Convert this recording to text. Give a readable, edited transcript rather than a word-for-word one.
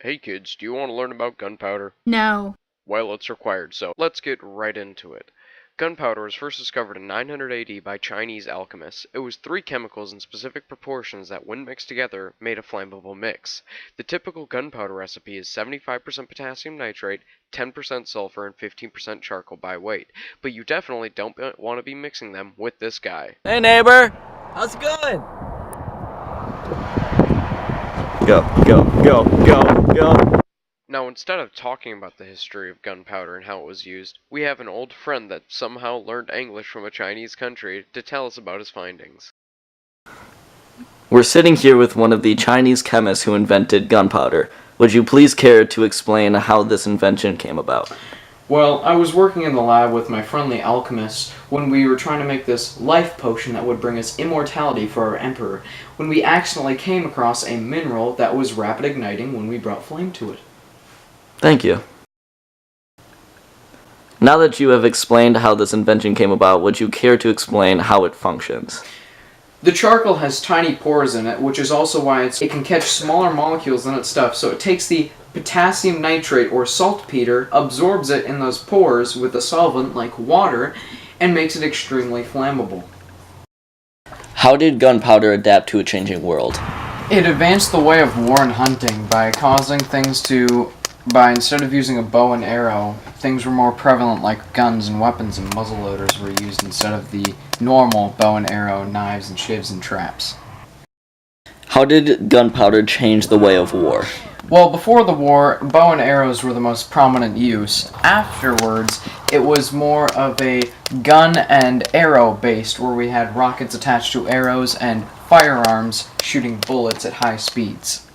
Hey kids, do you want to learn about gunpowder? No. Well, it's required, so let's get right into it. Gunpowder was first discovered in 900 AD by Chinese alchemists. It was three chemicals in specific proportions that, when mixed together, made a flammable mix. The typical gunpowder recipe is 75% potassium nitrate, 10% sulfur, and 15% charcoal by weight. But you definitely don't want to be mixing them with this guy. Hey neighbor, how's it going? Go, go, go, go, go. Now, instead of talking about the history of gunpowder and how it was used, we have an old friend that somehow learned English from a Chinese country to tell us about his findings. We're sitting here with one of the Chinese chemists who invented gunpowder. Would you please care to explain how this invention came about? Well, I was working in the lab with my friendly alchemists when we were trying to make this life potion that would bring us immortality for our emperor, when we accidentally came across a mineral that was rapid igniting when we brought flame to it. Thank you. Now that you have explained how this invention came about, would you care to explain how it functions? The charcoal has tiny pores in it, which is also why it can catch smaller molecules than its stuff, so it takes the potassium nitrate or saltpeter, absorbs it in those pores with a solvent like water, and makes it extremely flammable. How did gunpowder adapt to a changing world? It advanced the way of war and hunting by causing things instead of using a bow and arrow, things were more prevalent like guns and weapons and muzzleloaders were used instead of the normal bow and arrow, knives and shivs and traps. How did gunpowder change the way of war? Well, before the war, bow and arrows were the most prominent use. Afterwards, it was more of a gun and arrow based, where we had rockets attached to arrows and firearms shooting bullets at high speeds.